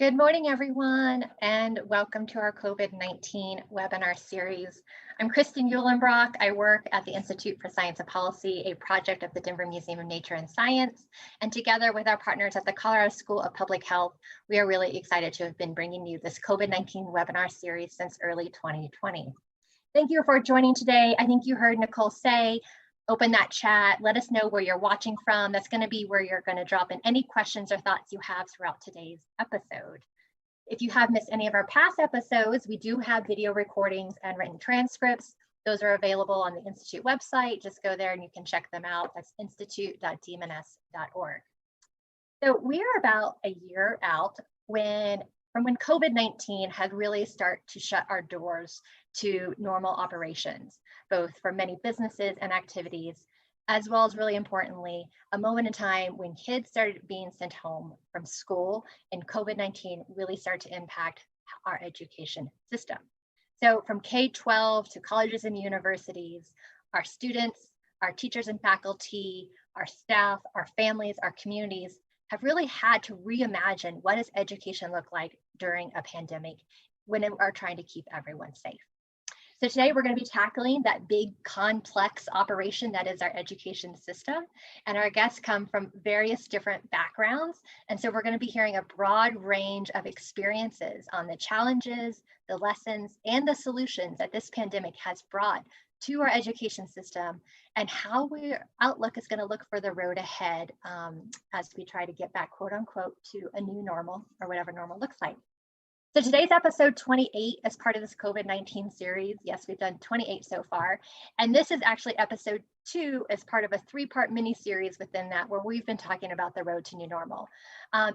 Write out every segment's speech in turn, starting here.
Good morning, everyone, and welcome to our COVID-19 webinar series. I'm Christie Muhlenbrock. I work at the Institute for Science and Policy, a project of the Denver Museum of Nature and Science. And together with our partners at the Colorado School of Public Health, we are really excited to have been bringing you this COVID-19 webinar series since early 2020. Thank you for joining today. I think you heard Nicole say, open that chat, let us know where you're watching from. That's going to be where you're going to drop in any questions or thoughts you have throughout today's episode. If you have missed any of our past episodes, we do have video recordings and written transcripts. Those are available on the Institute website. Just go there and you can check them out. That's institute.dmns.org. So we are about a year out from when COVID-19 had really started to shut our doors to normal operations, both for many businesses and activities, as well as, really importantly, a moment in time when kids started being sent home from school and COVID-19 really started to impact our education system. So from K-12 to colleges and universities, our students, our teachers and faculty, our staff, our families, our communities have really had to reimagine what does education look like during a pandemic when we're trying to keep everyone safe. So today we're going to be tackling that big complex operation that is our education system. And our guests come from various different backgrounds. And so we're going to be hearing a broad range of experiences on the challenges, the lessons, and the solutions that this pandemic has brought to our education system and how our outlook is going to look for the road ahead as we try to get back, quote unquote, to a new normal or whatever normal looks like. So today's episode 28 as part of this COVID-19 series. Yes, we've done 28 so far. And this is actually episode 2 as part of a 3-part mini series within that, where we've been talking about the road to new normal.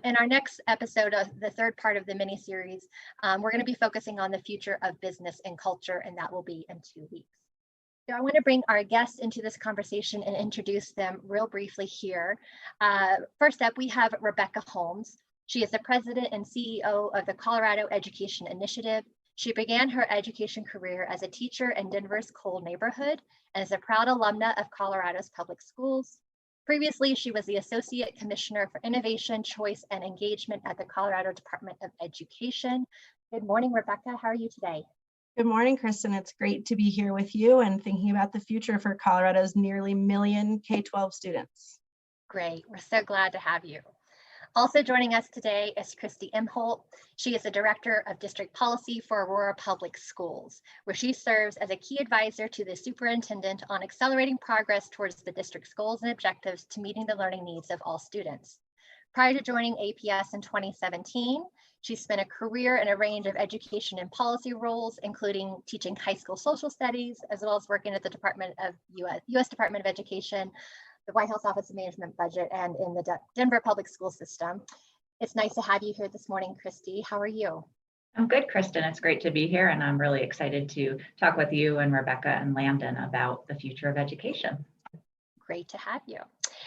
In our next episode, the 3rd part of the mini series, we're going to be focusing on the future of business and culture, and that will be in 2 weeks. So I want to bring our guests into this conversation and introduce them real briefly here. First up, we have Rebecca Holmes. She is the president and CEO of the Colorado Education Initiative. She began her education career as a teacher in Denver's Cole neighborhood and is a proud alumna of Colorado's public schools. Previously, she was the Associate Commissioner for Innovation, Choice, and Engagement at the Colorado Department of Education. Good morning, Rebecca. How are you today? Good morning, Kristen. It's great to be here with you and thinking about the future for Colorado's nearly million K-12 students. Great. We're so glad to have you. Also joining us today is Christie Imholt. She is the Director of District Policy for Aurora Public Schools, where she serves as a key advisor to the Superintendent on accelerating progress towards the district's goals and objectives to meeting the learning needs of all students. Prior to joining APS in 2017, she spent a career in a range of education and policy roles, including teaching high school social studies, as well as working at the U.S. Department of Education, the White House Office of Management Budget, and in the Denver public school system. It's nice to have you here this morning, Christie. How are you? I'm good, Kristen. It's great to be here, and I'm really excited to talk with you and Rebecca and Landon about the future of education. Great to have you.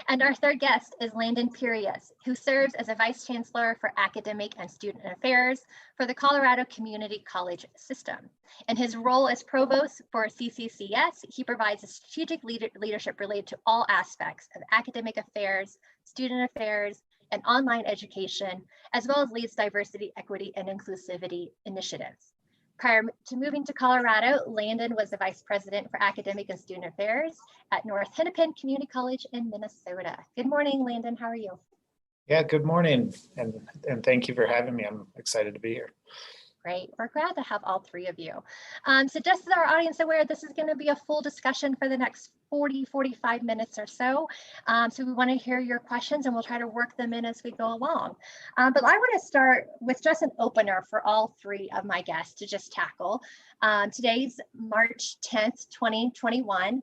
And our 3rd guest is Landon Pirius, who serves as a Vice Chancellor for Academic and Student Affairs for the Colorado Community College System. In his role as Provost for CCCS, he provides a strategic leadership related to all aspects of academic affairs, student affairs, and online education, as well as leads diversity, equity, and inclusivity initiatives. Prior to moving to Colorado, Landon was the Vice President for Academic and Student Affairs at North Hennepin Community College in Minnesota. Good morning, Landon. How are you? Yeah, good morning, and thank you for having me. I'm excited to be here. Great. We're glad to have all 3 of you. So just as our audience aware, this is going to be a full discussion for the next 45 minutes or so. So we want to hear your questions and we'll try to work them in as we go along. But I want to start with just an opener for all 3 of my guests to just tackle. Today's March 10th, 2021.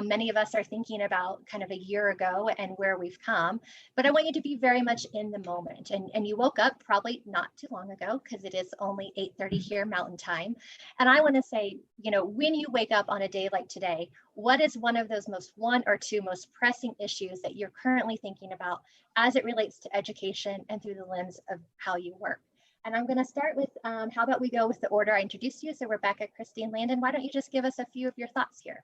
Many of us are thinking about kind of a year ago and where we've come, but I want you to be very much in the moment. And you woke up probably not too long ago because it is only 8:30 here Mountain Time. And I want to say, when you wake up on a day like today, what is one of those 1 or 2 most pressing issues that you're currently thinking about as it relates to education and through the lens of how you work? And I'm going to start with, how about we go with the order I introduced you? So Rebecca, Christie, and Landon, why don't you just give us a few of your thoughts here?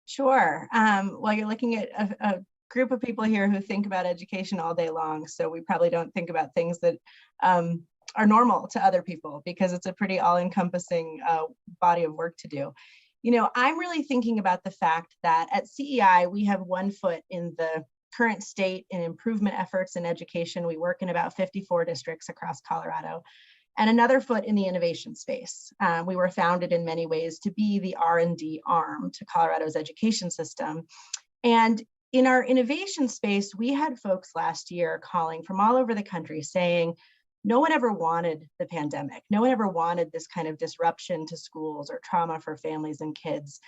Sure. Well, you're looking at a group of people here who think about education all day long, so we probably don't think about things that normal to other people, because it's a pretty all-encompassing body of work to do. You know, I'm really thinking about the fact that at CEI, we have one foot in the current state and improvement efforts in education. We work in about 54 districts across Colorado, and another foot in the innovation space. We were founded in many ways to be the R&D arm to Colorado's education system. And in our innovation space, we had folks last year calling from all over the country saying, no one ever wanted the pandemic. No one ever wanted this kind of disruption to schools or trauma for families and kids.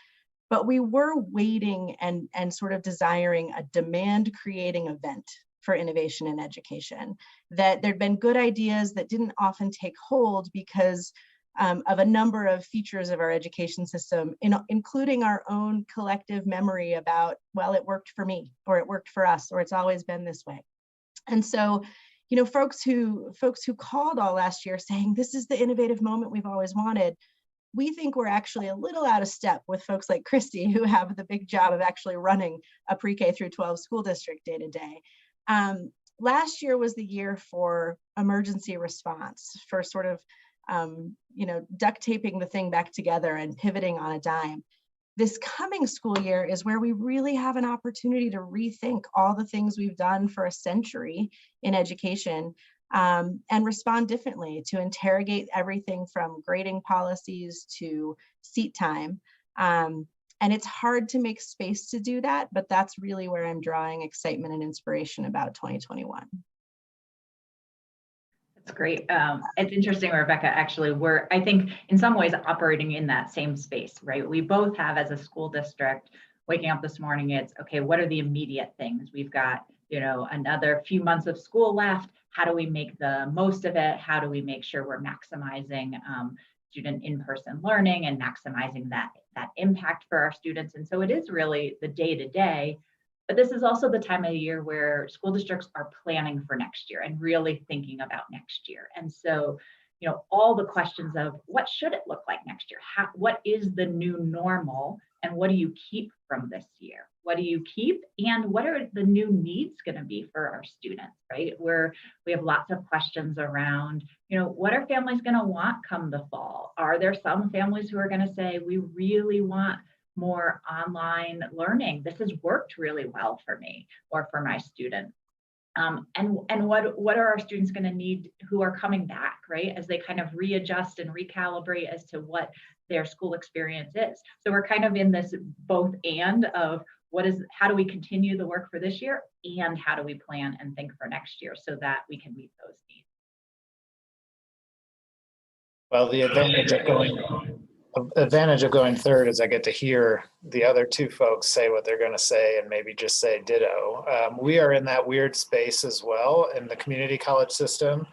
But we were waiting and sort of desiring a demand creating event for innovation in education, that there'd been good ideas that didn't often take hold because of a number of features of our education system, including our own collective memory about, well, it worked for me, or it worked for us, or it's always been this way. And so, you know, folks who called all last year saying, this is the innovative moment we've always wanted, we think we're actually a little out of step with folks like Christie, who have the big job of actually running a pre-K through 12 school district day to day. Last year was the year for emergency response, for sort of, you know, duct taping the thing back together and pivoting on a dime. This coming school year is where we really have an opportunity to rethink all the things we've done for a century in education, and respond differently, to interrogate everything from grading policies to seat time. And it's hard to make space to do that, but that's really where I'm drawing excitement and inspiration about 2021. That's great. It's interesting, Rebecca, actually, we're, I think, in some ways operating in that same space, right? We both have, as a school district, waking up this morning, it's, okay, what are the immediate things? We've got, you know, another few months of school left. How do we make the most of it? How do we make sure we're maximizing student in-person learning and maximizing that impact for our students? And so it is really the day-to-day. But this is also the time of the year where school districts are planning for next year and really thinking about next year. And so, you know, all the questions of what should it look like next year? What is the new normal? And what do you keep from this year? What do you keep? And what are the new needs going to be for our students, right? We have lots of questions around, you know, what are families going to want come the fall? Are there some families who are going to say, we really want more online learning? This has worked really well for me or for my students. And what are our students going to need who are coming back, right? As they kind of readjust and recalibrate as to what their school experience is. So we're kind of in this both and of how do we continue the work for this year, and how do we plan and think for next year so that we can meet those needs. Well, the advantage of going third is I get to hear the other two folks say what they're going to say and maybe just say ditto. We are in that weird space as well in the community college system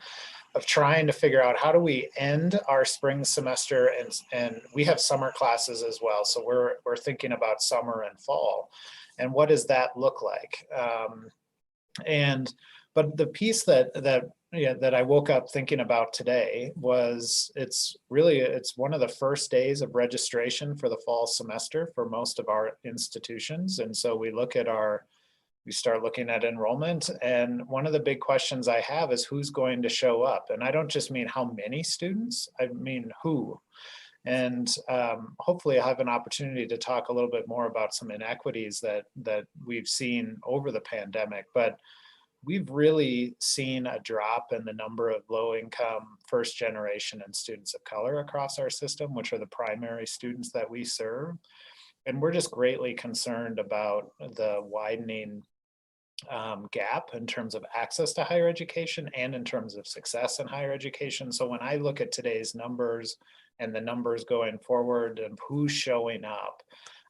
of trying to figure out how do we end our spring semester, and we have summer classes as well. So we're thinking about summer and fall, and what does that look like? But the piece that I woke up thinking about today was it's one of the first days of registration for the fall semester for most of our institutions. And so we start looking at enrollment. And one of the big questions I have is who's going to show up? And I don't just mean how many students, I mean who. And hopefully I'll have an opportunity to talk a little bit more about some inequities that we've seen over the pandemic. But we've really seen a drop in the number of low-income first generation and students of color across our system, which are the primary students that we serve. And we're just greatly concerned about the widening gap in terms of access to higher education and in terms of success in higher education. So when I look at today's numbers and the numbers going forward and who's showing up,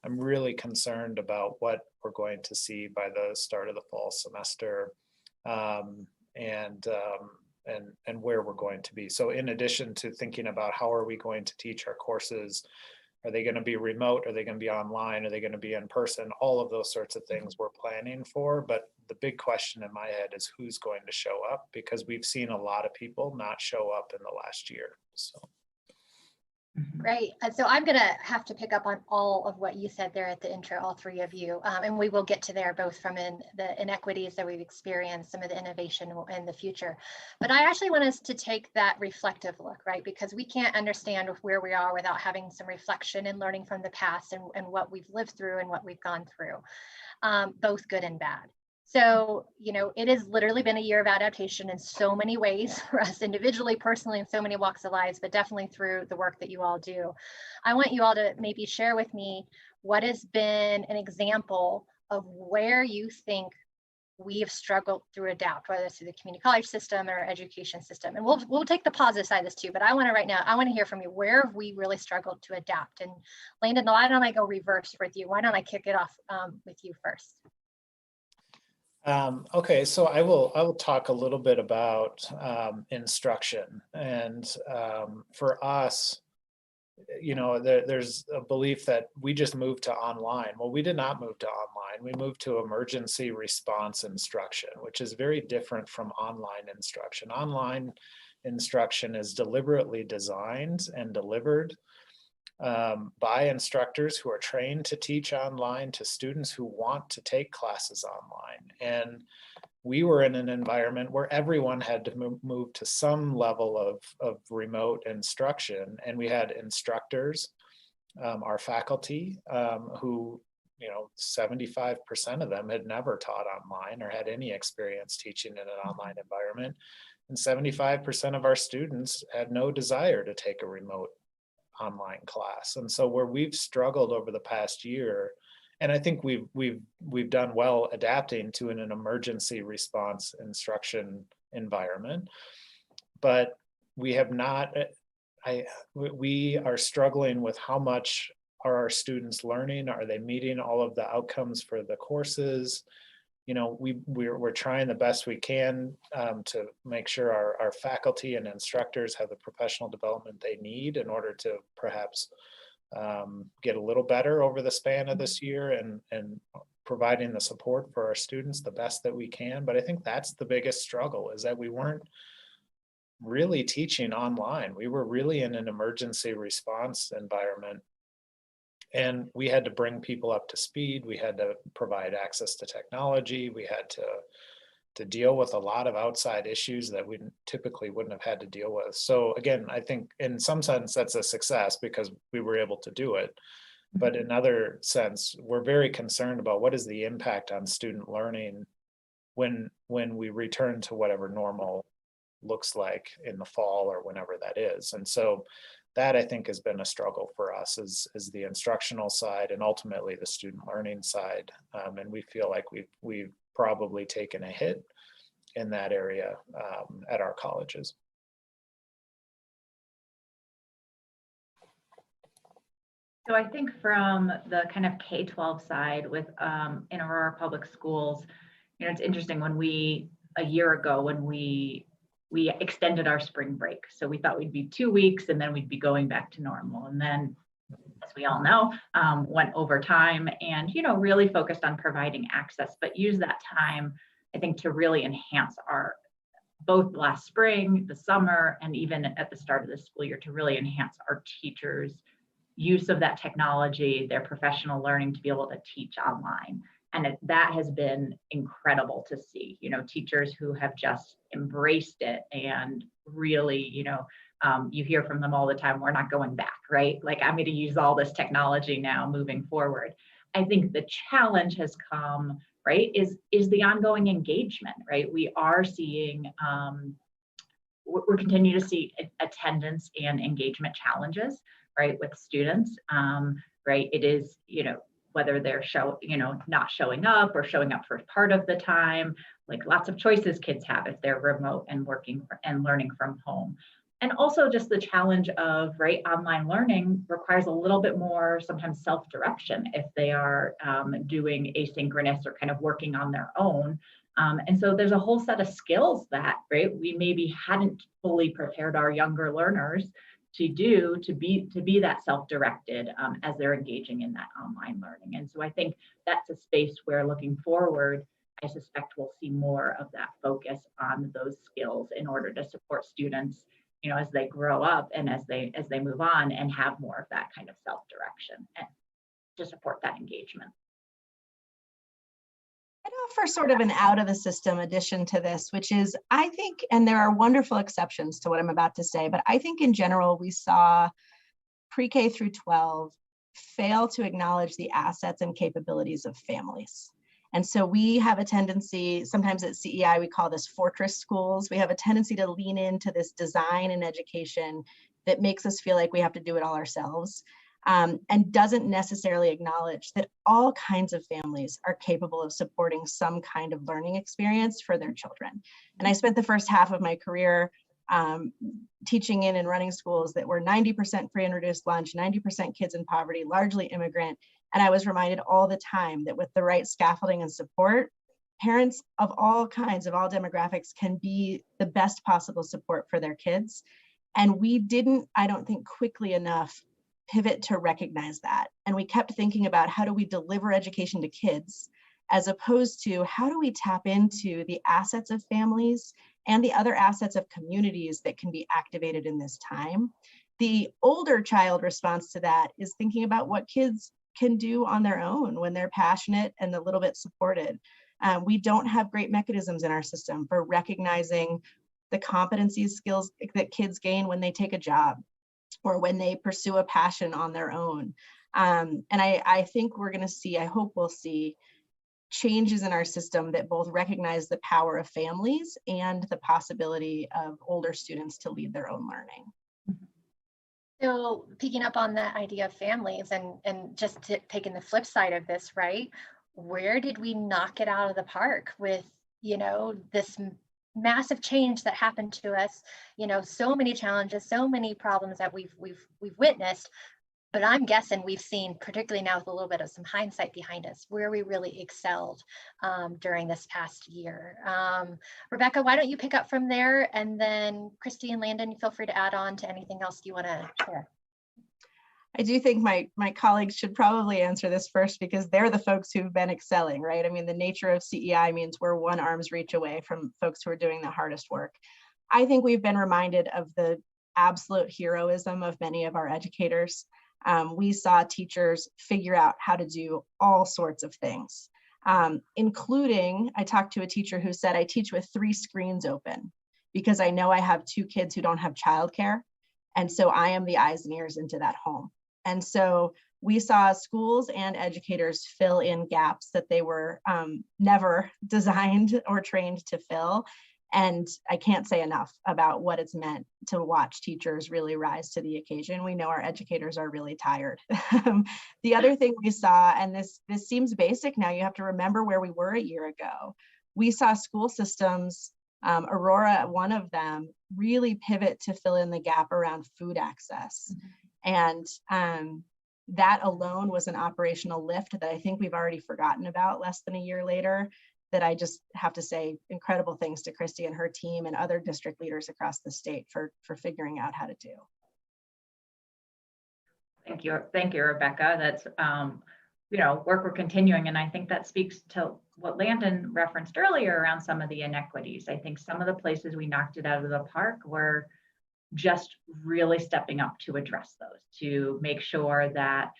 I'm really concerned about what we're going to see by the start of the fall semester. And where we're going to be. So in addition to thinking about how are we going to teach our courses, are they going to be remote? Are they going to be online? Are they going to be in person? All of those sorts of things we're planning for. But the big question in my head is who's going to show up, because we've seen a lot of people not show up in the last year. So. Great. So I'm going to have to pick up on all of what you said there at the intro, all three of you. And we will get to there both from the inequities that we've experienced, some of the innovation in the future. But I actually want us to take that reflective look, right? Because we can't understand where we are without having some reflection and learning from the past and what we've lived through and what we've gone through, both good and bad. So, it has literally been a year of adaptation in so many ways for us individually, personally, in so many walks of lives, but definitely through the work that you all do. I want you all to maybe share with me what has been an example of where you think we have struggled through adapt, whether it's through the community college system or education system. And we'll take the positive side of this too, but I want to hear from you, where have we really struggled to adapt? And Landon, why don't I go reverse with you? Why don't I kick it off with you first? Okay, so I will talk a little bit about instruction, and for us, there's a belief that we just moved to online. Well, we did not move to online. We moved to emergency response instruction, which is very different from online instruction. Online instruction is deliberately designed and delivered by instructors who are trained to teach online to students who want to take classes online. And we were in an environment where everyone had to move to some level of remote instruction. And we had instructors, our faculty, who 75% of them had never taught online or had any experience teaching in an online environment. And 75% of our students had no desire to take a remote online class. And so where we've struggled over the past year, and I think we've done well adapting to an emergency response instruction environment, but we have not, we are struggling with how much are our students learning? Are they meeting all of the outcomes for the courses? We're trying the best we can to make sure our faculty and instructors have the professional development they need in order to perhaps get a little better over the span of this year and providing the support for our students the best that we can. But I think that's the biggest struggle, is that we weren't really teaching online. We were really in an emergency response environment. And we had to bring people up to speed. We had to provide access to technology. We had to deal with a lot of outside issues that we typically wouldn't have had to deal with. So again, I think in some sense that's a success because we were able to do it. But in another sense, we're very concerned about what is the impact on student learning when we return to whatever normal looks like in the fall or whenever that is. And so that I think has been a struggle for us is the instructional side and ultimately the student learning side. And we feel like we've probably taken a hit in that area at our colleges. So I think from the kind of K-12 side with in Aurora Public Schools, it's interesting a year ago when we extended our spring break. So we thought we'd be 2 weeks and then we'd be going back to normal. And then, as we all know, went over time and, really focused on providing access, but use that time, I think, to really enhance both last spring, the summer, and even at the start of the school year to really enhance our teachers' use of that technology, their professional learning to be able to teach online. And that has been incredible to see, teachers who have just embraced it and really, you hear from them all the time, we're not going back, right? Like, I'm going to use all this technology now moving forward. I think the challenge has come, right, is the ongoing engagement, right? We are seeing, we're continuing to see attendance and engagement challenges, right, with students, right? It is, whether they're not showing up or showing up for part of the time, like lots of choices kids have if they're remote and working and learning from home. And also just the challenge of, right, online learning requires a little bit more sometimes self-direction if they are doing asynchronous or kind of working on their own. And so there's a whole set of skills that, right, we maybe hadn't fully prepared our younger learners to be that self-directed as they're engaging in that online learning. And so I think that's a space where looking forward, I suspect we'll see more of that focus on those skills in order to support students as they grow up and as they move on and have more of that kind of self-direction and to support that engagement. I'd offer sort of an out of the system addition to this, which is, I think, and there are wonderful exceptions to what I'm about to say, but I think in general, we saw pre-K through 12 fail to acknowledge the assets and capabilities of families. And so we have a tendency, sometimes at CEI, we call this fortress schools. We have a tendency to lean into this design and education that makes us feel like we have to do it all ourselves, and doesn't necessarily acknowledge that all kinds of families are capable of supporting some kind of learning experience for their children. And I spent the first half of my career teaching in and running schools that were 90% free and reduced lunch, 90% kids in poverty, largely immigrant. And I was reminded all the time that with the right scaffolding and support, parents of all kinds, of all demographics, can be the best possible support for their kids. And we didn't, I don't think, quickly enough pivot to recognize that. And we kept thinking about how do we deliver education to kids, as opposed to how do we tap into the assets of families and the other assets of communities that can be activated in this time. The older child response to that is thinking about what kids can do on their own when they're passionate and a little bit supported. We don't have great mechanisms in our system for recognizing the competencies, skills that kids gain when they take a job or when they pursue a passion on their own. And I think we're going to see, I hope we'll see changes in our system that both recognize the power of families and the possibility of older students to lead their own learning. So picking up on that idea of families and just taking the flip side of this, right? Where did we knock it out of the park with, this massive change that happened to us, so many challenges, so many problems that we've witnessed, but I'm guessing we've seen, particularly now with a little bit of some hindsight behind us, where we really excelled during this past year. Rebecca, why don't you pick up from there? And then Christie and Landon, feel free to add on to anything else you want to share. I do think my colleagues should probably answer this first because they're the folks who've been excelling, right? I mean, the nature of CEI means we're one arm's reach away from folks who are doing the hardest work. I think we've been reminded of the absolute heroism of many of our educators. We saw teachers figure out how to do all sorts of things, including, I talked to a teacher who said, I teach with 3 screens open because I know I have 2 kids who don't have childcare. And so I am the eyes and ears into that home. And so we saw schools and educators fill in gaps that they were never designed or trained to fill. And I can't say enough about what it's meant to watch teachers really rise to the occasion. We know our educators are really tired. The other thing we saw, and this seems basic now, you have to remember where we were a year ago. We saw school systems, Aurora, one of them, really pivot to fill in the gap around food access. And that alone was an operational lift that I think we've already forgotten about less than a year later, that I just have to say incredible things to Christie and her team and other district leaders across the state for figuring out how to do. Thank you, Rebecca. That's work we're continuing, and I think that speaks to what Landon referenced earlier around some of the inequities. I think some of the places we knocked it out of the park were just really stepping up to address those, to make sure that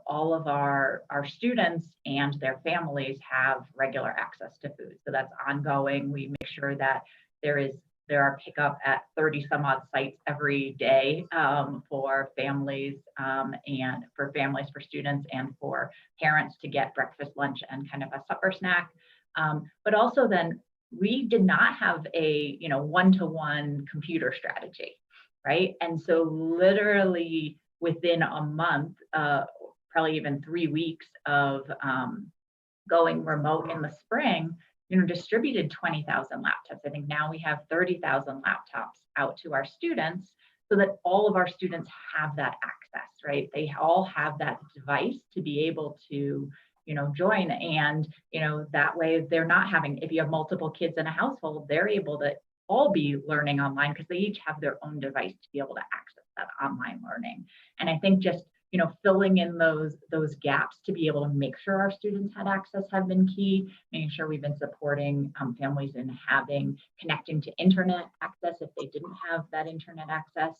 all of our students and their families have regular access to food. So that's ongoing. We make sure that there are pickup at 30 some odd sites every day for families and for students and for parents to get breakfast, lunch, and kind of a supper snack. But also then we did not have a one-to-one computer strategy, right? And so literally within a month, probably even 3 weeks of going remote in the spring, distributed 20,000 laptops. I think now we have 30,000 laptops out to our students so that all of our students have that access, right? They all have that device to be able to, join. And, that way they're not having, if you have multiple kids in a household, they're able to all be learning online because they each have their own device to be able to access that online learning. And I think just filling in those gaps to be able to make sure our students had access have been key, making sure we've been supporting families in connecting to internet access if they didn't have that internet access.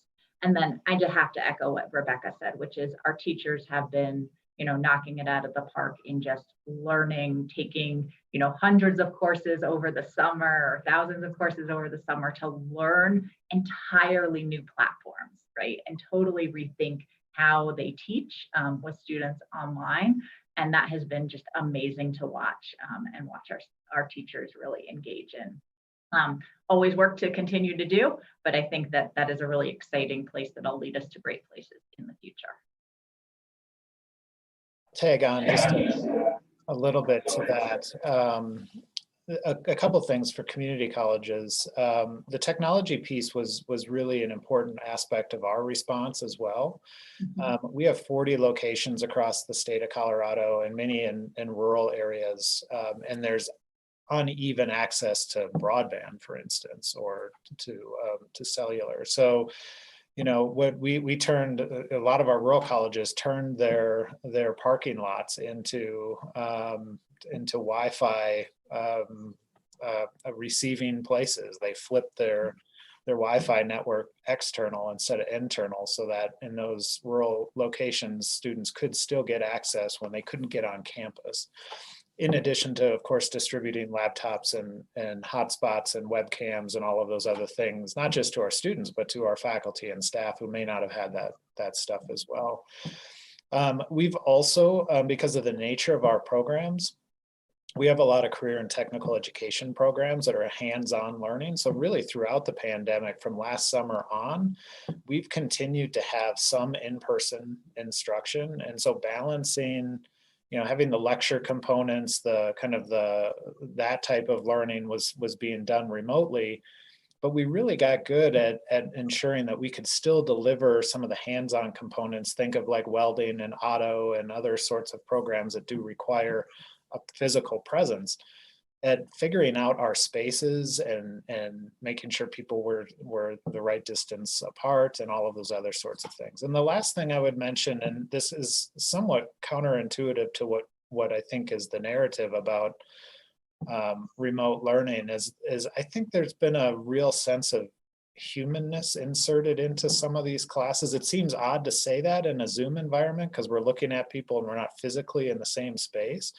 And then I just have to echo what Rebecca said, which is our teachers have been, knocking it out of the park in just learning, taking, hundreds of courses over the summer or thousands of courses over the summer to learn entirely new platforms, right? And totally rethink how they teach with students online. And that has been just amazing to watch and watch our teachers really engage in. Always work to continue to do, but I think that is a really exciting place that'll lead us to great places in the future. Tag on just a little bit to that. A couple things for community colleges. The technology piece was really an important aspect of our response as well. We have 40 locations across the state of Colorado and many in rural areas, and there's uneven access to broadband, for instance, or to cellular. So, what we turned, a lot of our rural colleges turned their parking lots into Wi-Fi receiving places. They flipped their Wi-Fi network external instead of internal, so that in those rural locations, students could still get access when they couldn't get on campus. In addition to, of course, distributing laptops and hotspots and webcams and all of those other things, not just to our students, but to our faculty and staff who may not have had that stuff as well. We've also, because of the nature of our programs, we have a lot of career and technical education programs that are hands-on learning. So really throughout the pandemic, from last summer on, we've continued to have some in-person instruction. And so balancing, having the lecture components, that type of learning was being done remotely, but we really got good at ensuring that we could still deliver some of the hands-on components. Think of like welding and auto and other sorts of programs that do require a physical presence, at figuring out our spaces and making sure people were the right distance apart and all of those other sorts of things. And the last thing I would mention, and this is somewhat counterintuitive to what I think is the narrative about remote learning, is I think there's been a real sense of humanness inserted into some of these classes. It seems odd to say that in a Zoom environment because we're looking at people and we're not physically in the same space.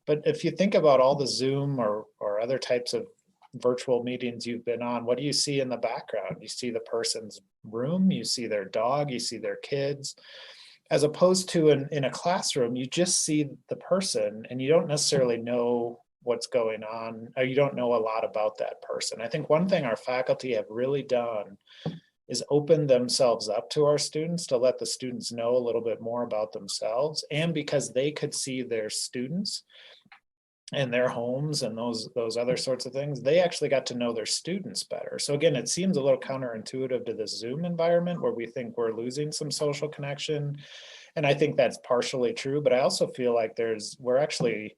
But if you think about all the Zoom or other types of virtual meetings you've been on, what do you see in the background? You see the person's room, you see their dog, you see their kids, as opposed to in a classroom, you just see the person and you don't necessarily know what's going on, or you don't know a lot about that person. I think one thing our faculty have really done is open themselves up to our students to let the students know a little bit more about themselves. And because they could see their students and their homes and those other sorts of things, they actually got to know their students better. So again, it seems a little counterintuitive to the Zoom environment where we think we're losing some social connection. And I think that's partially true, but I also feel like we're actually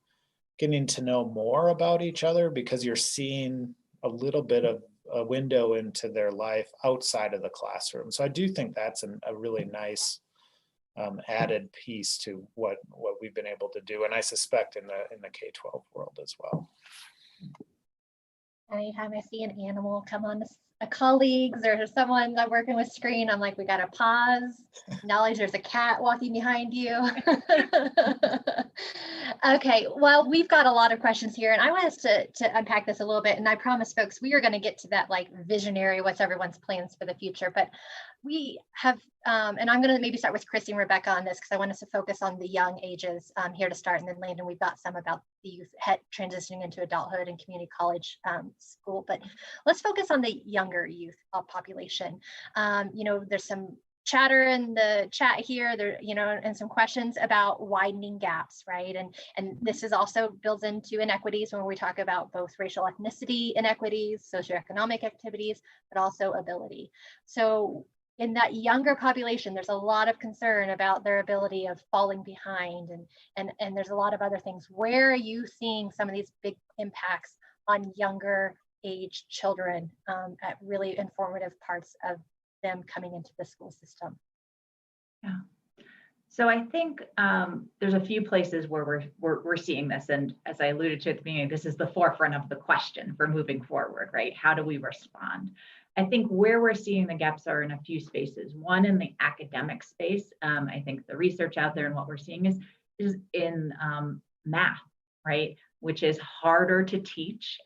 getting to know more about each other because you're seeing a little bit of a window into their life outside of the classroom. So I do think that's a really nice added piece to what we've been able to do, and I suspect in the K-12 world as well. Anytime I see an animal come on a colleague's or someone I'm working with screen, I'm like, we gotta pause, acknowledge there's a cat walking behind you. Okay, well, we've got a lot of questions here and I want us to unpack this a little bit. And I promise folks, we are gonna get to that like visionary, what's everyone's plans for the future. But we have, and I'm gonna maybe start with Christie and Rebecca on this because I want us to focus on the young ages here to start. And then Landon, we've got some about the youth transitioning into adulthood and community college school. But let's focus on the younger youth population. There's some chatter in the chat here, and some questions about widening gaps, right? And this is also builds into inequities when we talk about both racial ethnicity inequities, socioeconomic activities, but also ability. So in that younger population, there's a lot of concern about their ability of falling behind, and there's a lot of other things. Where are you seeing some of these big impacts on younger age children at really informative parts of them coming into the school system? Yeah. So I think there's a few places where we're seeing this, and as I alluded to at the beginning, this is the forefront of the question for moving forward, right? How do we respond? I think where we're seeing the gaps are in a few spaces. One, in the academic space. I think the research out there and what we're seeing is in math, right? Which is harder to teach.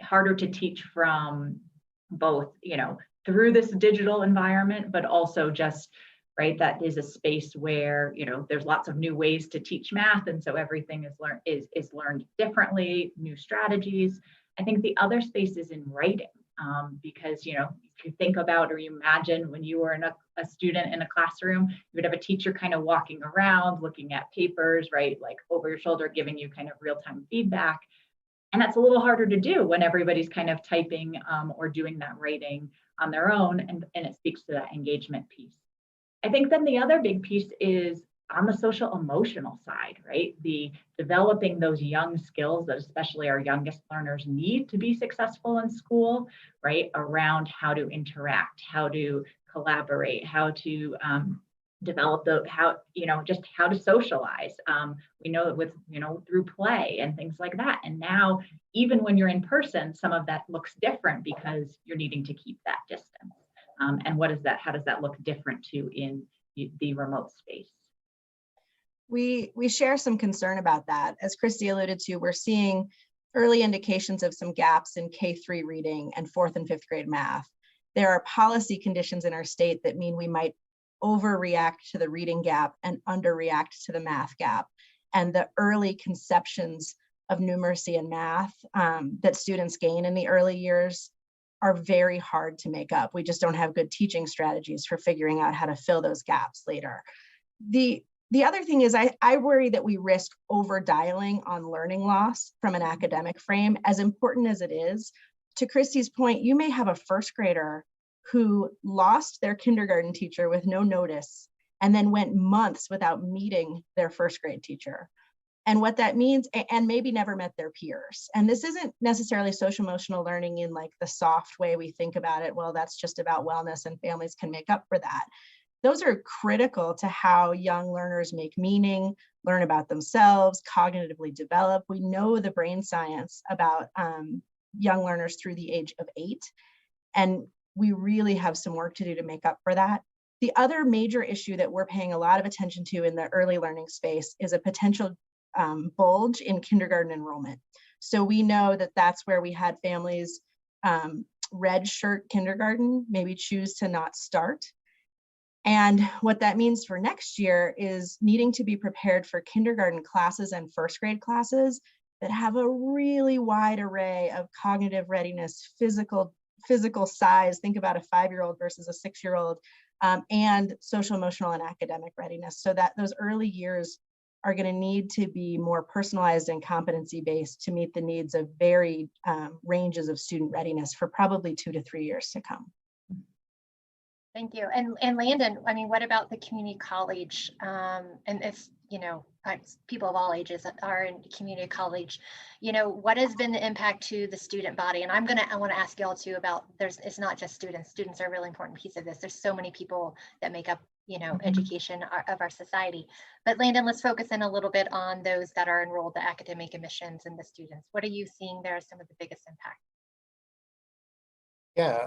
Harder to teach from both, through this digital environment, but also just, right, that is a space where, there's lots of new ways to teach math. And so everything is learned differently, new strategies. I think the other space is in writing, because, if you think about or you imagine when you were a student in a classroom, you would have a teacher kind of walking around, looking at papers, right, like over your shoulder, giving you kind of real-time feedback. And that's a little harder to do when everybody's kind of typing or doing that writing on their own, and it speaks to that engagement piece. I think then the other big piece is on the social emotional side, right? The developing those young skills that especially our youngest learners need to be successful in school, right? Around how to interact, how to collaborate, how to develop just how to socialize. We know that with, through play and things like that. And now, even when you're in person, some of that looks different because you're needing to keep that distance. And how does that look different too in the remote space? We share some concern about that. As Christie alluded to, we're seeing early indications of some gaps in K-3 reading and 4th and 5th grade math. There are policy conditions in our state that mean we might overreact to the reading gap and underreact to the math gap. And the early conceptions of numeracy and math that students gain in the early years are very hard to make up. We just don't have good teaching strategies for figuring out how to fill those gaps later. The other thing is I worry that we risk over dialing on learning loss from an academic frame, as important as it is. To Christie's point, you may have a first grader who lost their kindergarten teacher with no notice and then went months without meeting their first grade teacher. And what that means, and maybe never met their peers. And this isn't necessarily social emotional learning in like the soft way we think about it. Well, that's just about wellness and families can make up for that. Those are critical to how young learners make meaning, learn about themselves, cognitively develop. We know the brain science about young learners through the age of 8. And we really have some work to do to make up for that. The other major issue that we're paying a lot of attention to in the early learning space is a potential bulge in kindergarten enrollment. So we know that that's where we had families red shirt kindergarten, maybe choose to not start. And what that means for next year is needing to be prepared for kindergarten classes and first grade classes that have a really wide array of cognitive readiness, physical size, think about a 5-year-old versus a 6-year-old, and social, emotional, and academic readiness. So that those early years are going to need to be more personalized and competency-based to meet the needs of varied ranges of student readiness for probably 2 to 3 years to come. Thank you. And Landon, I mean, what about the community college? And if, people of all ages are in community college, what has been the impact to the student body? And I want to ask y'all too about, it's not just students. Students are a really important piece of this. There's so many people that make up, education of our society. But Landon, let's focus in a little bit on those that are enrolled, the academic admissions and the students. What are you seeing there as some of the biggest impacts? Yeah.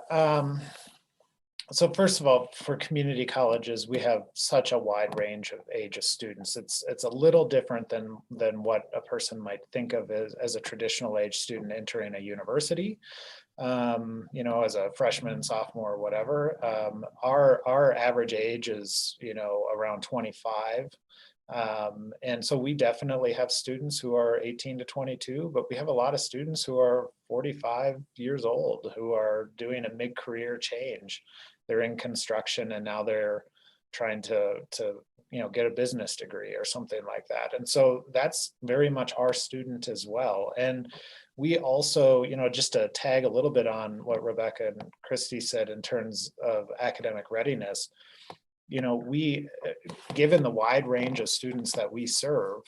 So first of all, for community colleges, we have such a wide range of age of students. It's a little different than what a person might think of as a traditional age student entering a university. As a freshman, sophomore, whatever. Our average age is around 25. And so we definitely have students who are 18 to 22, but we have a lot of students who are 45 years old who are doing a mid-career change. They're in construction and now they're trying to get a business degree or something like that. And so that's very much our student as well. And we also, just to tag a little bit on what Rebecca and Christie said in terms of academic readiness, we, given the wide range of students that we serve,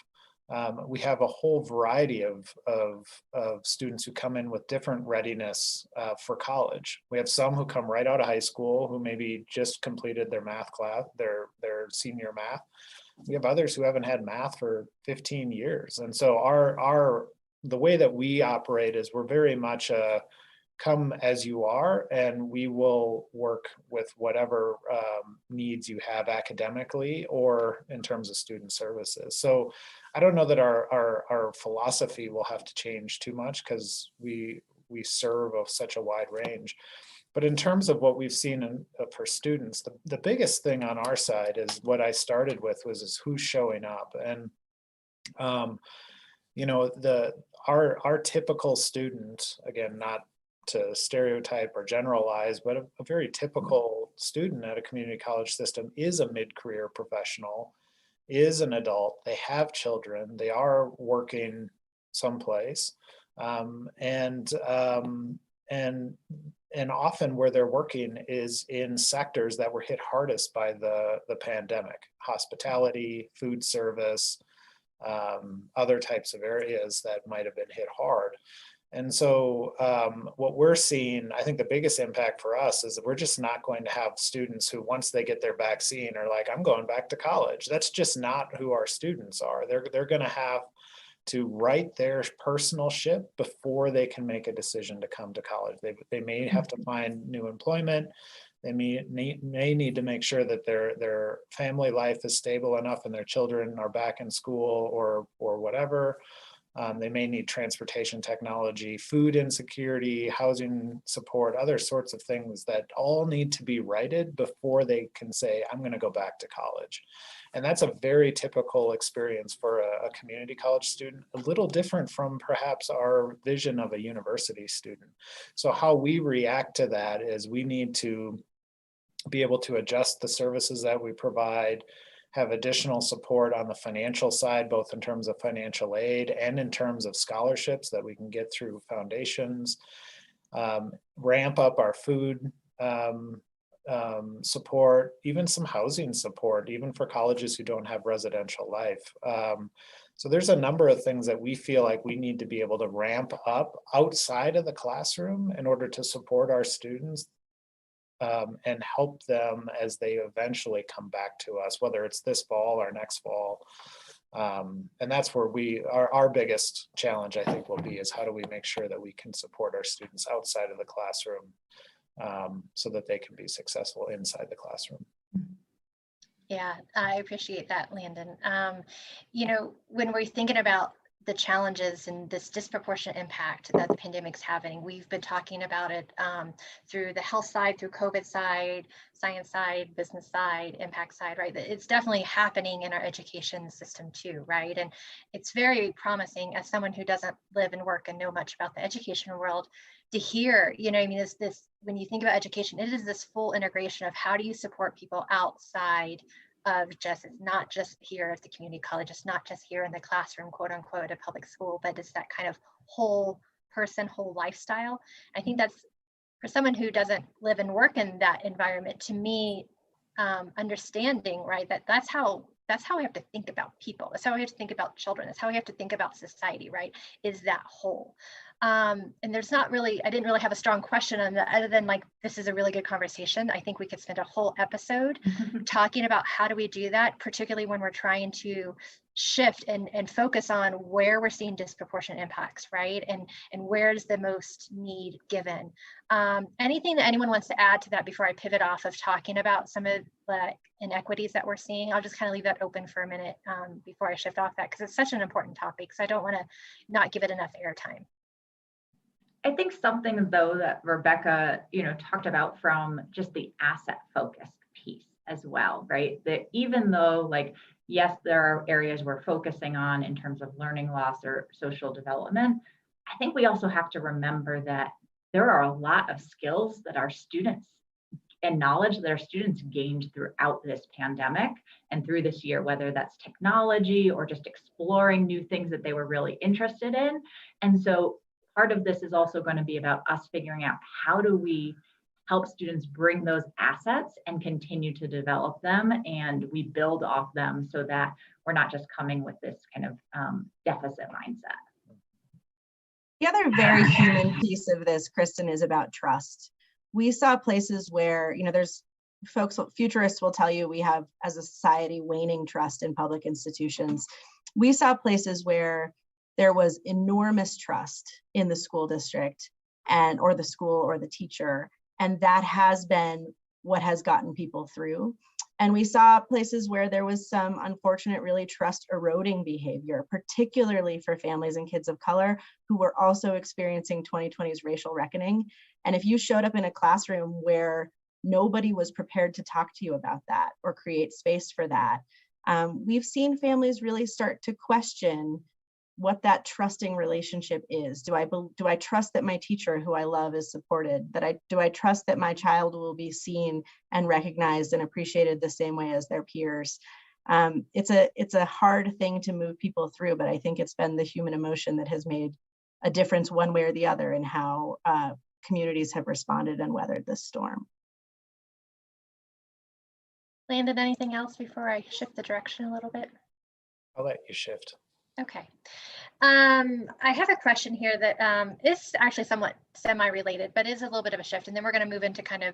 We have a whole variety of students who come in with different readiness for college. We have some who come right out of high school who maybe just completed their math class, their senior math. We have others who haven't had math for 15 years. And so the way that we operate is we're very much come as you are, and we will work with whatever needs you have academically or in terms of student services. So I don't know that our philosophy will have to change too much, because we serve such a wide range. But in terms of what we've seen for students, the biggest thing on our side is what I started with is who's showing up. And you know, our typical student, again, not to stereotype or generalize, but a very typical student at a community college system is a mid-career professional, is an adult, they have children, they are working someplace, and often where they're working is in sectors that were hit hardest by the pandemic: hospitality, food service, other types of areas that might have been hit hard. And so what we're seeing, I think the biggest impact for us is that we're just not going to have students who, once they get their vaccine, are like, I'm going back to college. That's just not who our students are. They're going to have to write their personal ship before they can make a decision to come to college. They may have to find new employment. They may need to make sure that their family life is stable enough and their children are back in school or whatever. They may need transportation technology, food insecurity, housing support, other sorts of things that all need to be righted before they can say, I'm going to go back to college. And that's a very typical experience for a community college student, a little different from perhaps our vision of a university student. So how we react to that is we need to be able to adjust the services that we provide, have additional support on the financial side, both in terms of financial aid and in terms of scholarships that we can get through foundations, ramp up our food support, even some housing support, even for colleges who don't have residential life. So there's a number of things that we feel like we need to be able to ramp up outside of the classroom in order to support our students and help them as they eventually come back to us, whether it's this fall or next fall. And that's where our biggest challenge, I think, will be, is how do we make sure that we can support our students outside of the classroom so that they can be successful inside the classroom. Yeah, I appreciate that, Landon. You know, when we're thinking about the challenges and this disproportionate impact that the pandemic's having, we've been talking about it through the health side, through COVID side, science side, business side, impact side, right? It's definitely happening in our education system too, right? And it's very promising, as someone who doesn't live and work and know much about the education world, to hear, you know, I mean, this when you think about education, it is this full integration of how do you support people outside of just, it's not just here at the community college, it's not just here in the classroom, quote unquote, a public school, but it's that kind of whole person, whole lifestyle. I think that's, for someone who doesn't live and work in that environment, to me, understanding, right, that's how we have to think about people. That's how we have to think about children. That's how we have to think about society, right? Is that whole. And there's not really, I didn't really have a strong question on that, other than like, this is a really good conversation. I think we could spend a whole episode talking about how do we do that, particularly when we're trying to shift and focus on where we're seeing disproportionate impacts, right? And where's the most need given. Anything that anyone wants to add to that before I pivot off of talking about some of the inequities that we're seeing? I'll just kind of leave that open for a minute before I shift off that, because it's such an important topic. So I don't want to not give it enough airtime. I think something though that Rebecca, talked about from just the asset focused piece as well, right? That even though yes, there are areas we're focusing on in terms of learning loss or social development, I think we also have to remember that there are a lot of skills that our students and knowledge that our students gained throughout this pandemic and through this year, whether that's technology or just exploring new things that they were really interested in. And so part of this is also going to be about us figuring out how do we help students bring those assets and continue to develop them, and we build off them so that we're not just coming with this kind of deficit mindset. The other very human piece of this, Kristen, is about trust. We saw places where, you know, there's folks, futurists will tell you we have, as a society, waning trust in public institutions. We saw places where there was enormous trust in the school district and or the school or the teacher, and that has been what has gotten people through. And we saw places where there was some unfortunate, really trust eroding behavior, particularly for families and kids of color who were also experiencing 2020's racial reckoning. And if you showed up in a classroom where nobody was prepared to talk to you about that or create space for that, we've seen families really start to question what that trusting relationship is. Do I trust that my teacher, who I love, is supported? Do I trust that my child will be seen and recognized and appreciated the same way as their peers? It's a hard thing to move people through, but I think it's been the human emotion that has made a difference one way or the other in how communities have responded and weathered this storm. Landon, anything else before I shift the direction a little bit? I'll let you shift. Okay. I have a question here that is actually somewhat semi-related, but is a little bit of a shift. And then we're going to move into kind of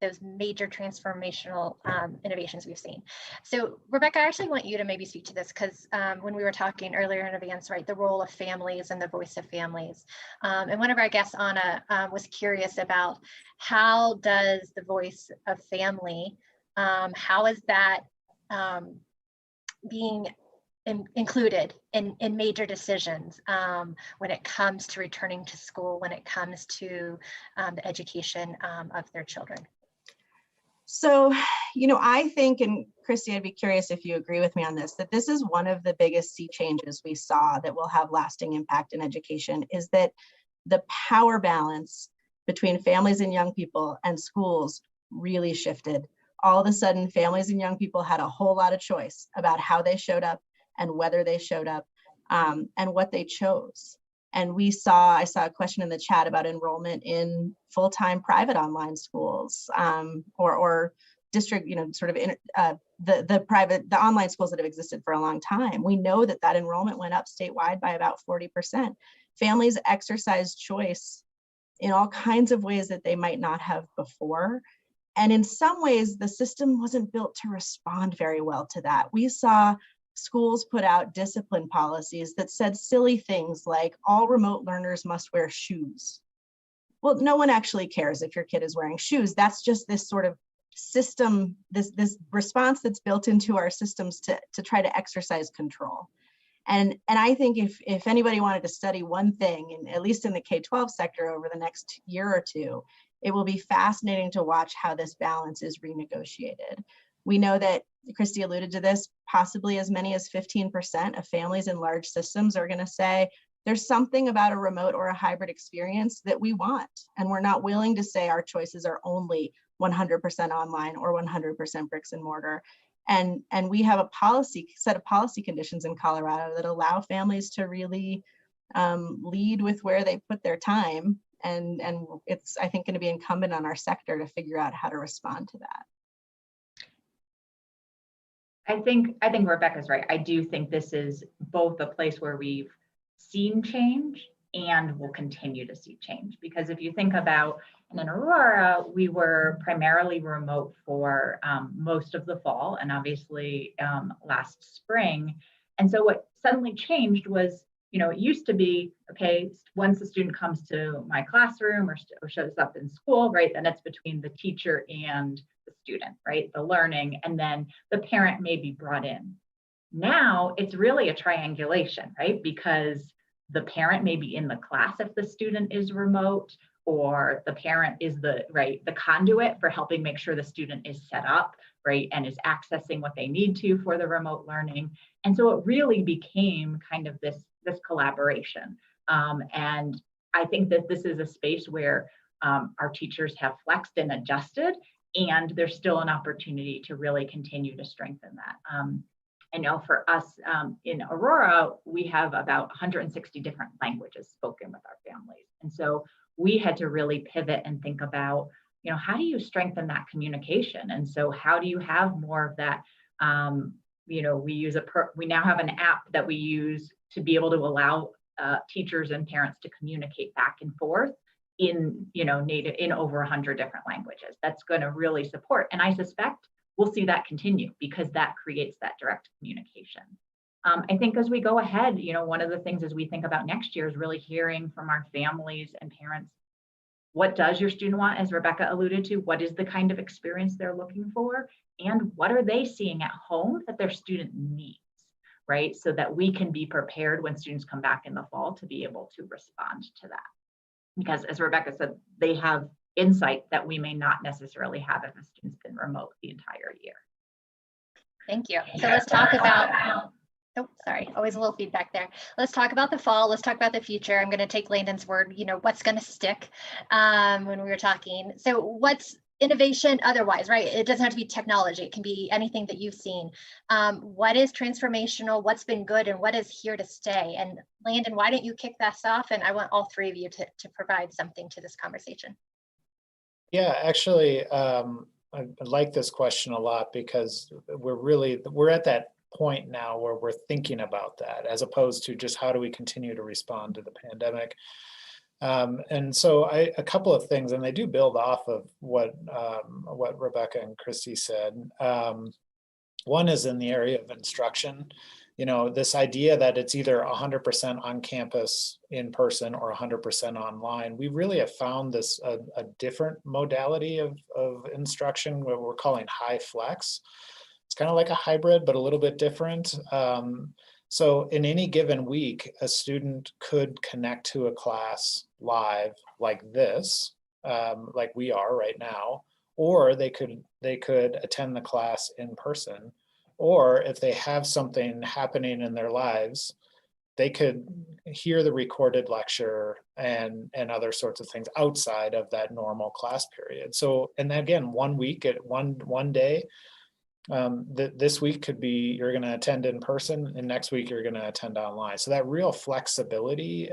those major transformational innovations we've seen. So Rebecca, I actually want you to maybe speak to this because when we were talking earlier in advance, right, the role of families and the voice of families. And one of our guests, Anna, was curious about how does the voice of family, how is that being included in major decisions when it comes to returning to school, when it comes to the education of their children? So, you know, I think, and Christie, I'd be curious if you agree with me on this, that this is one of the biggest sea changes we saw that will have lasting impact in education, is that the power balance between families and young people and schools really shifted. All of a sudden, families and young people had a whole lot of choice about how they showed up and whether they showed up and what they chose. And I saw a question in the chat about enrollment in full-time private online schools or district, you know, sort of the online schools that have existed for a long time. We know that enrollment went up statewide by about 40%. Families exercised choice in all kinds of ways that they might not have before. And in some ways, the system wasn't built to respond very well to that. We saw schools put out discipline policies that said silly things like all remote learners must wear shoes. Well, no one actually cares if your kid is wearing shoes. That's just this sort of system, this response that's built into our systems to try to exercise control. And I think if anybody wanted to study one thing, at least in the K-12 sector over the next year or two, it will be fascinating to watch how this balance is renegotiated. We know that, Christie alluded to this, possibly as many as 15% of families in large systems are going to say, there's something about a remote or a hybrid experience that we want, and we're not willing to say our choices are only 100% online or 100% bricks and mortar. And we have a set of policy conditions in Colorado that allow families to really lead with where they put their time. And it's, I think, going to be incumbent on our sector to figure out how to respond to that. I think Rebecca's right. I do think this is both a place where we've seen change and will continue to see change. Because if you think about, and in Aurora, we were primarily remote for most of the fall and obviously last spring. And so what suddenly changed was, you know, it used to be, okay, once the student comes to my classroom or shows up in school, right, then it's between the teacher and the student, right, the learning, and then the parent may be brought in. Now it's really a triangulation, right, because the parent may be in the class if the student is remote, or the parent is the conduit for helping make sure the student is set up, right, and is accessing what they need to for the remote learning. And so it really became kind of this collaboration. And I think that this is a space where our teachers have flexed and adjusted, and there's still an opportunity to really continue to strengthen that. I know for us in Aurora, we have about 160 different languages spoken with our families. And so we had to really pivot and think about how do you strengthen that communication? And so how do you have more of that? We now have an app that we use to be able to allow teachers and parents to communicate back and forth in over 100 different languages. That's going to really support. And I suspect we'll see that continue because that creates that direct communication. I think as we go ahead, one of the things as we think about next year is really hearing from our families and parents, what does your student want, as Rebecca alluded to? What is the kind of experience they're looking for? And what are they seeing at home that their student needs, right? So that we can be prepared when students come back in the fall to be able to respond to that. Because as Rebecca said, they have insight that we may not necessarily have if a student's been remote the entire year. Thank you. So let's talk about, oh, sorry, always a little feedback there. Let's talk about the fall. Let's talk about the future. I'm going to take Landon's word, what's going to stick when we were talking. So what's innovation otherwise, right? It doesn't have to be technology. It can be anything that you've seen. What is transformational? What's been good? And what is here to stay? And Landon, why don't you kick this off? And I want all three of you to provide something to this conversation. Yeah, actually, I like this question a lot because we're at that point now where we're thinking about that as opposed to just how do we continue to respond to the pandemic. And so a couple of things, and they do build off of what Rebecca and Christie said. One is in the area of instruction. This idea that it's either 100% on campus in person or 100% online. We really have found this a different modality of instruction, what we're calling high flex. It's kind of like a hybrid, but a little bit different. So in any given week, a student could connect to a class live like this, like we are right now, or they could attend the class in person, or if they have something happening in their lives, they could hear the recorded lecture and other sorts of things outside of that normal class period. So, and again, 1 week at one day, this week could be you're going to attend in person, and next week you're going to attend online. So that real flexibility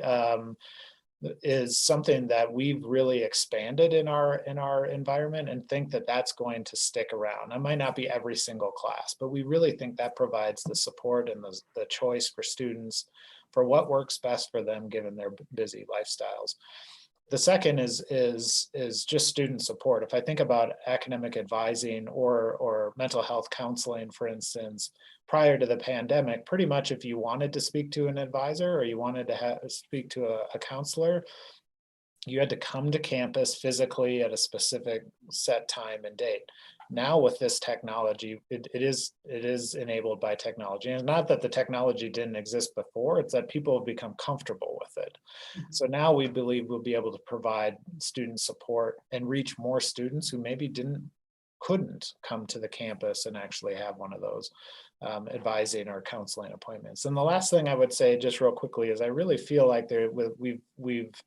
is something that we've really expanded in our environment, and think that that's going to stick around. It might not be every single class, but we really think that provides the support and the choice for students for what works best for them given their busy lifestyles. The second is just student support. If I think about academic advising or mental health counseling, for instance, prior to the pandemic, pretty much if you wanted to speak to an advisor or you wanted to speak to a counselor, you had to come to campus physically at a specific set time and date. Now with this technology, it is enabled by technology. And it's not that the technology didn't exist before, it's that people have become comfortable with it. So now we believe we'll be able to provide student support and reach more students who maybe couldn't come to the campus and actually have one of those advising or counseling appointments. And the last thing I would say just real quickly is I really feel like we've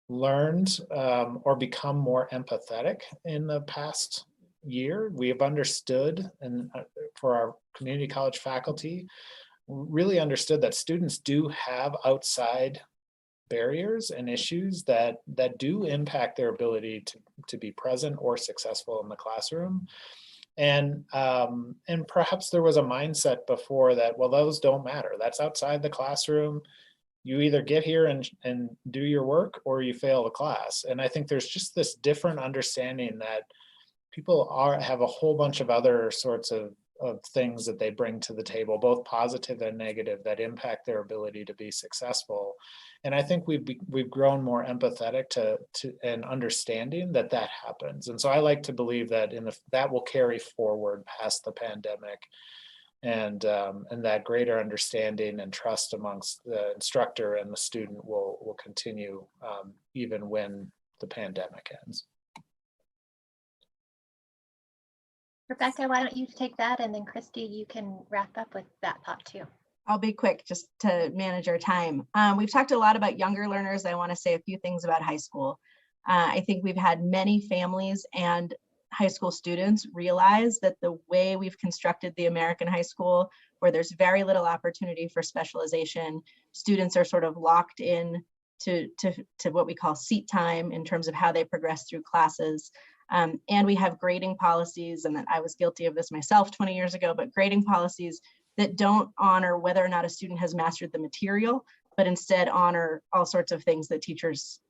learned or become more empathetic in the past year. We have understood, and for our community college faculty, really understood that students do have outside barriers and issues that do impact their ability to be present or successful in the classroom. And perhaps there was a mindset before that, well, those don't matter. That's outside the classroom. You either get here and do your work or you fail the class. And I think there's just this different understanding that people have a whole bunch of other sorts of things that they bring to the table, both positive and negative, that impact their ability to be successful. And I think we've grown more empathetic to and understanding that happens. And so I like to believe that that will carry forward past the pandemic. And that greater understanding and trust amongst the instructor and the student will continue even when the pandemic ends. Rebecca, why don't you take that, and then Christie, you can wrap up with that thought too. I'll be quick just to manage our time. We've talked a lot about younger learners. I want to say a few things about high school. I think we've had many families and high school students realize that the way we've constructed the American high school, where there's very little opportunity for specialization, students are sort of locked in to what we call seat time in terms of how they progress through classes. And we have grading policies, and that I was guilty of this myself 20 years ago, but grading policies that don't honor whether or not a student has mastered the material, but instead honor all sorts of things that teachers,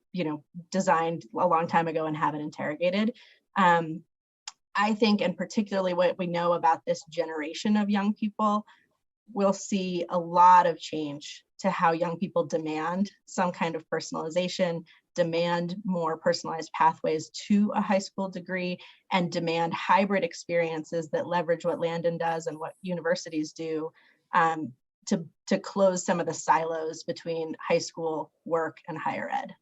designed a long time ago and haven't interrogated. I think, and particularly what we know about this generation of young people, we'll see a lot of change to how young people demand some kind of personalization, demand more personalized pathways to a high school degree, and demand hybrid experiences that leverage what Landon does and what universities do to close some of the silos between high school work and higher ed.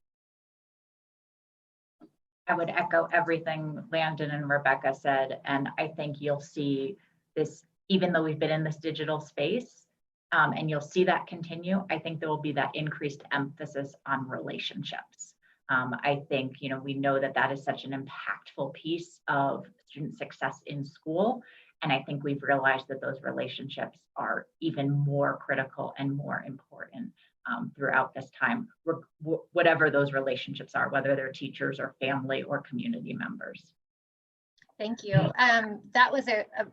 I would echo everything Landon and Rebecca said, and I think you'll see this, even though we've been in this digital space, and you'll see that continue. I think there will be that increased emphasis on relationships. I think, we know that that is such an impactful piece of student success in school. And I think we've realized that those relationships are even more critical and more important throughout this time, whatever those relationships are, whether they're teachers or family or community members. Thank you. That was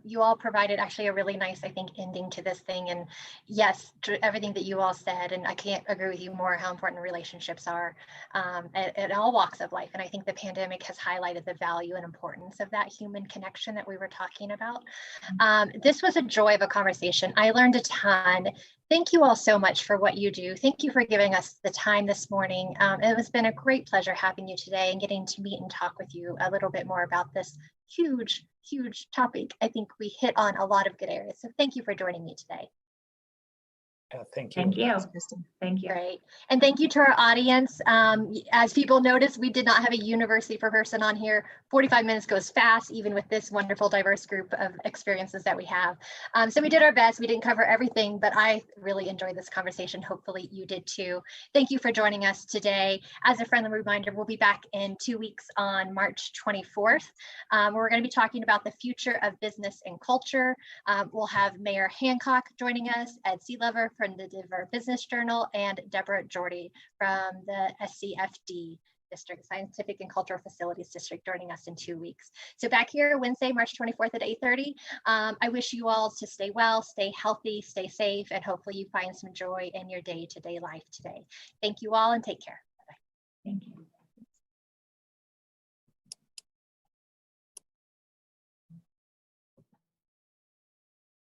you all provided actually a really nice, I think, ending to this thing. And yes, everything that you all said, and I can't agree with you more how important relationships are at all walks of life. And I think the pandemic has highlighted the value and importance of that human connection that we were talking about. This was a joy of a conversation. I learned a ton. Thank you all so much for what you do. Thank you for giving us the time this morning. It has been a great pleasure having you today and getting to meet and talk with you a little bit more about this huge topic. I think we hit on a lot of good areas. So thank you for joining me today. Yeah, thank you. Thank you. Thanks, Thank you. Great. And thank you to our audience. As people notice, we did not have a university person on here. 45 minutes goes fast, even with this wonderful, diverse group of experiences that we have. So we did our best. We didn't cover everything, but I really enjoyed this conversation. Hopefully you did too. Thank you for joining us today. As a friendly reminder, we'll be back in 2 weeks on March 24th. We're going to be talking about the future of business and culture. We'll have Mayor Hancock joining us, Ed Seelover from the Denver Business Journal, and Deborah Jordy from the SCFD District, Scientific and Cultural Facilities District, joining us in 2 weeks. So back here Wednesday, March 24th at 8:30. I wish you all to stay well, stay healthy, stay safe, and hopefully you find some joy in your day-to-day life today. Thank you all and take care. Bye-bye. Thank you.